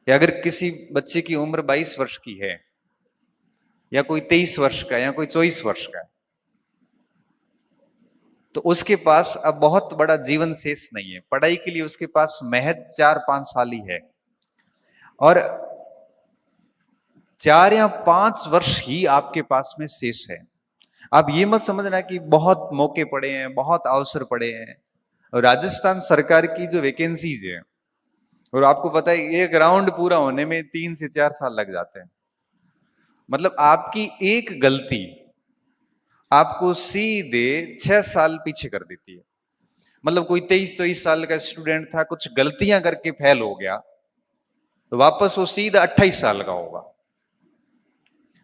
या अगर किसी बच्चे की उम्र 22 वर्ष की है, या कोई 23 वर्ष का, या कोई 24 वर्ष का है, तो उसके पास अब बहुत बड़ा जीवन शेष नहीं है। पढ़ाई के लिए उसके पास महज 4-5 साल ही है, और 4 या 5 वर्ष ही आपके पास में शेष है। आप ये मत समझना कि बहुत मौके पड़े हैं, बहुत अवसर पड़े हैं। और राजस्थान सरकार की जो वैकेंसीज है, और आपको पता है एक राउंड पूरा होने में 3 से 4 साल लग जाते हैं। मतलब आपकी एक गलती आपको सीधे 6 साल पीछे कर देती है। मतलब कोई 23-24 साल का स्टूडेंट था, कुछ गलतियां करके फेल हो गया, तो वापस वो सीधा 28 साल का होगा।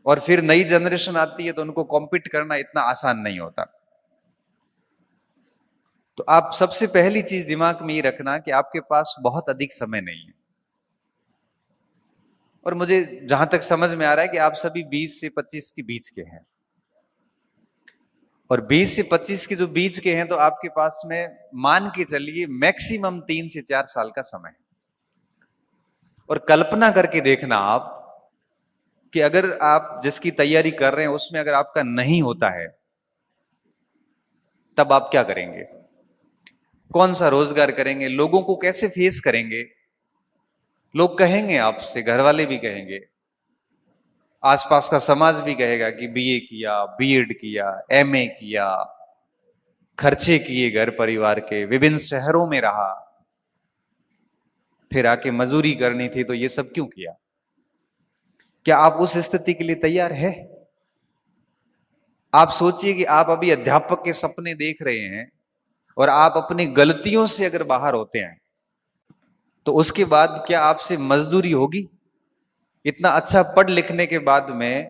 और फिर नई जनरेशन आती है तो उनको कॉम्पीट करना इतना आसान नहीं होता। तो आप सबसे पहली चीज दिमाग में ये रखना कि आपके पास बहुत अधिक समय नहीं है। और मुझे जहां तक समझ में आ रहा है कि आप सभी 20 से 25 के बीच के हैं, और 20 से 25 के जो बीच के हैं, तो आपके पास में मान के चलिए मैक्सिमम 3 से 4 साल का समय है। और कल्पना करके देखना आप कि अगर आप जिसकी तैयारी कर रहे हैं उसमें अगर आपका नहीं होता है, तब आप क्या करेंगे? कौन सा रोजगार करेंगे? लोगों को कैसे फेस करेंगे? लोग कहेंगे आपसे, घर वाले भी कहेंगे, आसपास का समाज भी कहेगा कि बीए किया, बीएड किया, एमए किया, खर्चे किए घर परिवार के, विभिन्न शहरों में रहा, फिर आके मजदूरी करनी थी, तो ये सब क्यों किया? क्या आप उस स्थिति के लिए तैयार है? आप सोचिए कि आप अभी अध्यापक के सपने देख रहे हैं, और आप अपनी गलतियों से अगर बाहर होते हैं, तो उसके बाद क्या आपसे मजदूरी होगी? इतना अच्छा पढ़ लिखने के बाद में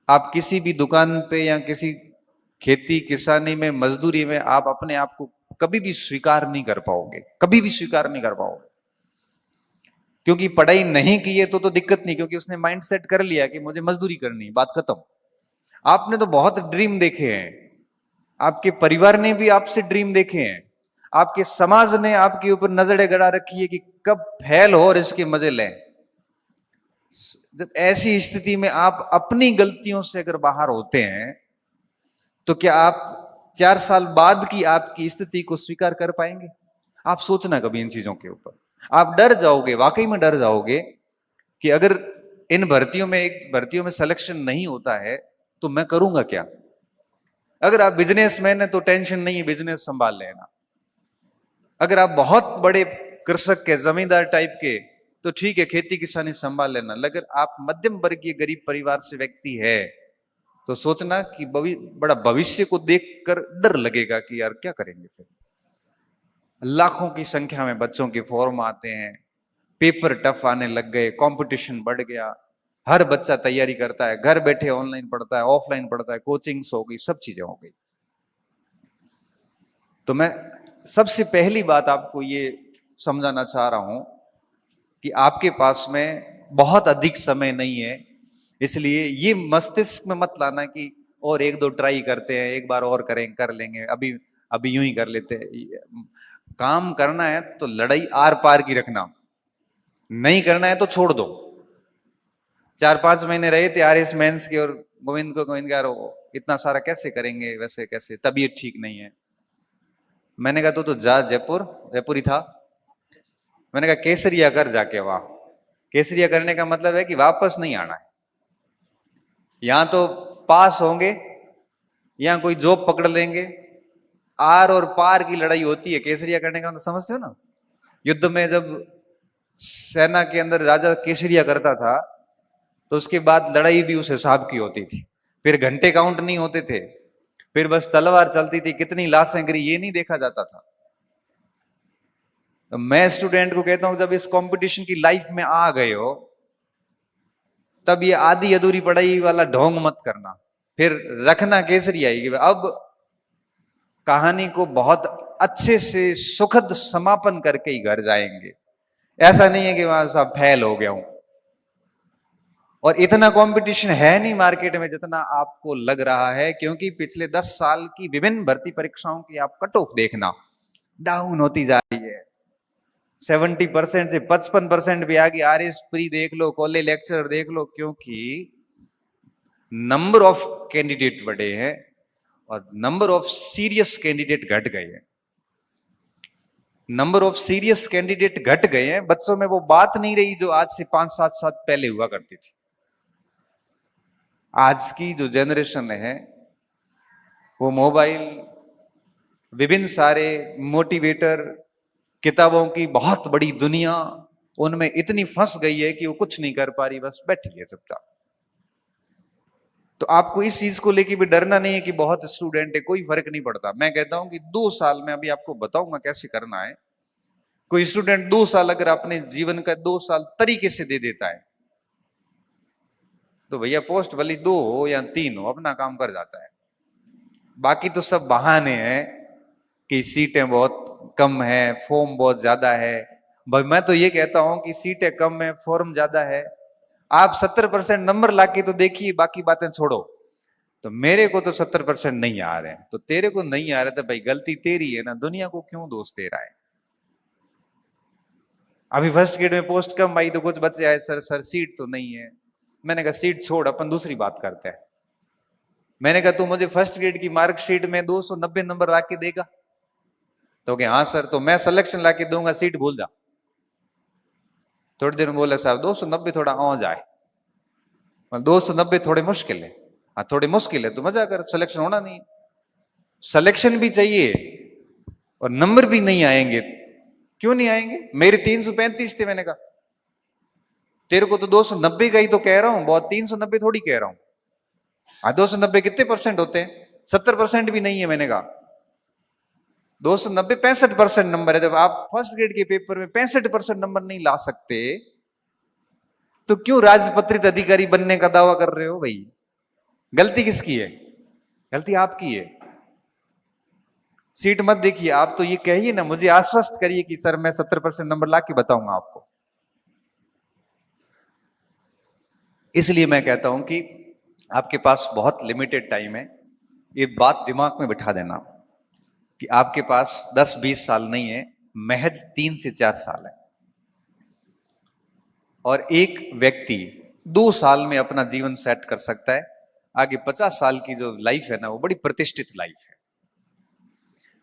आप किसी भी दुकान पे या किसी खेती किसानी में, मजदूरी में आप अपने आप को कभी भी स्वीकार नहीं कर पाओगे, कभी भी स्वीकार नहीं कर पाओगे। क्योंकि पढ़ाई नहीं की है तो दिक्कत नहीं, क्योंकि उसने माइंड सेट कर लिया कि मुझे मजदूरी करनी, बात खत्म। आपने तो बहुत ड्रीम देखे हैं, आपके परिवार ने भी आपसे ड्रीम देखे हैं, आपके समाज ने आपके ऊपर नजरें गड़ा रखी है कि कब फेल हो और इसके मजे लें। जब ऐसी स्थिति में आप अपनी गलतियों से अगर बाहर होते हैं, तो क्या आप 4 साल बाद की आपकी स्थिति को स्वीकार कर पाएंगे? आप सोचना कभी इन चीजों के ऊपर। आप डर जाओगे, वाकई में डर जाओगे कि अगर इन भर्तियों में सिलेक्शन नहीं होता है तो मैं करूंगा क्या? अगर आप बिजनेसमैन है तो टेंशन नहीं है, बिजनेस संभाल लेना। अगर आप बहुत बड़े कृषक के, जमींदार टाइप के, तो ठीक है, खेती किसानी संभाल लेना। लेकिन आप मध्यम वर्गीय गरीब परिवार से व्यक्ति है, तो सोचना कि बड़ा भविष्य को देखकर डर लगेगा कि यार क्या करेंगे फिर। लाखों की संख्या में बच्चों के फॉर्म आते हैं, पेपर टफ आने लग गए, कंपटीशन बढ़ गया, हर बच्चा तैयारी करता है, घर बैठे ऑनलाइन पढ़ता है, ऑफलाइन पढ़ता है, कोचिंग्स हो गई, सब चीजें हो गई। तो मैं सबसे पहली बात आपको ये समझाना चाह रहा हूं कि आपके पास में बहुत अधिक समय नहीं है। इसलिए ये मस्तिष्क में मत लाना कि और एक दो ट्राई करते हैं, एक बार और कर लेंगे, अभी अभी यूं ही कर लेते हैं। काम करना है तो लड़ाई आर पार की रखना, नहीं करना है तो छोड़ दो। 4-5 महीने रहे थे आरएस मेंस के, और गोविंद यार इतना सारा कैसे करेंगे, वैसे कैसे, तबीयत ठीक नहीं है। मैंने कहा तो जा जयपुर, जयपुर ही था। मैंने कहा केसरिया कर जाके वहां। केसरिया करने का मतलब है कि वापस नहीं आना है। यहां तो पास होंगे, यहां कोई जॉब पकड़ लेंगे, आर और पार की लड़ाई होती है। केसरिया करने का तो समझते हो ना? युद्ध में जब सेना के अंदर राजा केसरिया करता था, तो उसके बाद लड़ाई भी उस हिसाब की होती थी। फिर घंटे काउंट नहीं होते थे, फिर बस तलवार चलती थी, कितनी लाशें गिरी ये नहीं देखा जाता था। तो मैं स्टूडेंट को कहता हूं, जब इस कंपटीशन की लाइफ में आ गए हो, तब ये आधी अधूरी पढ़ाई वाला ढोंग मत करना, फिर रखना केसरिया ही। अब कहानी को बहुत अच्छे से सुखद समापन करके ही घर जाएंगे। ऐसा नहीं है कि वहां सब फेल हो गया हूं। और इतना कंपटीशन है नहीं मार्केट में जितना आपको लग रहा है, क्योंकि पिछले 10 साल की विभिन्न भर्ती परीक्षाओं की आप कट ऑफ देखना, डाउन होती जा रही है। 70% से 55% भी आ गई, RS प्री देख लो, कॉलेज लेक्चरर देख लो, क्योंकि नंबर ऑफ कैंडिडेट बढ़े हैं और नंबर ऑफ सीरियस कैंडिडेट घट गए हैं। नंबर ऑफ सीरियस कैंडिडेट घट गए हैं, बच्चों में वो बात नहीं रही जो आज से 5-7 साल पहले हुआ करती थी। आज की जो जनरेशन है वो मोबाइल, विभिन्न सारे मोटिवेटर, किताबों की बहुत बड़ी दुनिया, उनमें इतनी फंस गई है कि वो कुछ नहीं कर पा रही, बस बैठी है चुपचाप। तो आपको इस चीज को लेके भी डरना नहीं है कि बहुत स्टूडेंट है, कोई फर्क नहीं पड़ता। मैं कहता हूं कि 2 साल में, अभी आपको बताऊंगा कैसे करना है। कोई स्टूडेंट 2 साल अगर अपने जीवन का 2 साल तरीके से दे देता है तो भैया पोस्ट भले 2 हो या 3 हो, अपना काम कर जाता है। बाकी तो सब बहाने हैं कि सीटें बहुत कम है, फॉर्म बहुत ज्यादा है। भाई मैं तो ये कहता हूं कि सीटें कम है, फॉर्म ज्यादा है, आप 70% नंबर लाके तो देखिए, बाकी बातें छोड़ो। तो मेरे को तो 70% नहीं आ रहे हैं, तो तेरे को नहीं आ रहे तो भाई गलती तेरी है ना, दुनिया को क्यों दोष दे रहा है। अभी फर्स्ट ग्रेड में पोस्ट कम आई तो कुछ बच्चे आए, सर सीट तो नहीं है। मैंने कहा सीट छोड़, अपन दूसरी बात करते हैं। मैंने कहा तू मुझे फर्स्ट ग्रेड की मार्कशीट में 290 नंबर ला के देगा? तो क्या हाँ सर, तो मैं सिलेक्शन ला के दूंगा, सीट भूल जा। थोड़ी देर में बोला साहब 290 थोड़ा आ जाए, 290 थोड़े मुश्किल है। हाँ थोड़ी मुश्किल है तो मजा कर, सिलेक्शन होना नहीं। सिलेक्शन भी चाहिए और नंबर भी नहीं आएंगे। क्यों नहीं आएंगे? मेरे 335 थे। मैंने कहा तेरे को तो 290 का ही तो कह रहा हूं, बहुत 390 थोड़ी कह रहा हूं। हाँ 290 कितने परसेंट होते हैं? 70% भी नहीं है। मैंने कहा 290 65% नंबर है। जब आप फर्स्ट ग्रेड के पेपर में 65% नंबर नहीं ला सकते तो क्यों राजपत्रित अधिकारी बनने का दावा कर रहे हो भाई? गलती किसकी है? गलती आपकी है। सीट मत देखिए, आप तो ये कहिए ना, मुझे आश्वस्त करिए कि सर मैं 70% नंबर ला के बताऊंगा आपको। इसलिए मैं कहता हूं कि आपके पास बहुत लिमिटेड टाइम है। ये बात दिमाग में बिठा देना कि आपके पास 10-20 साल नहीं है, महज 3 से 4 साल है। और एक व्यक्ति 2 साल में अपना जीवन सेट कर सकता है। आगे 50 साल की जो लाइफ है ना, वो बड़ी प्रतिष्ठित लाइफ है।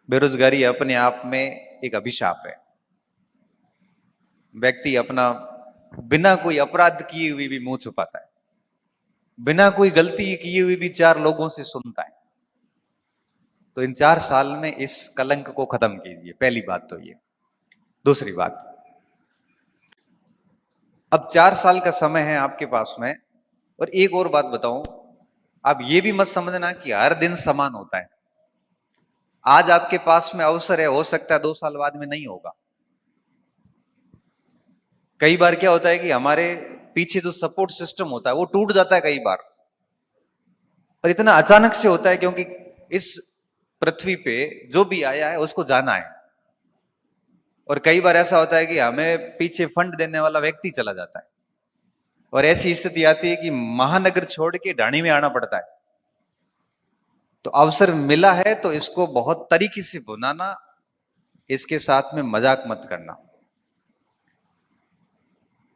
बेरोजगारी अपने आप में एक अभिशाप है। व्यक्ति अपना बिना कोई अपराध किए हुए भी मुंह छुपाता है, बिना कोई गलती किए हुए भी 4 लोगों से सुनता है। तो इन 4 साल में इस कलंक को खत्म कीजिए, पहली बात तो ये। दूसरी बात, अब 4 साल का समय है आपके पास में। और एक और बात बताऊं, आप ये भी मत समझना कि हर दिन समान होता है। आज आपके पास में अवसर है, हो सकता है 2 साल बाद में नहीं होगा। कई बार क्या होता है कि हमारे पीछे जो सपोर्ट सिस्टम होता है वो टूट जाता है कई बार, और इतना अचानक से होता है क्योंकि इस पृथ्वी पे जो भी आया है उसको जाना है। और कई बार ऐसा होता है कि हमें पीछे फंड देने वाला व्यक्ति चला जाता है, और ऐसी स्थिति आती है कि महानगर छोड़ के ढाणी में आना पड़ता है। तो अवसर मिला है तो इसको बहुत तरीके से भुनाना, इसके साथ में मजाक मत करना।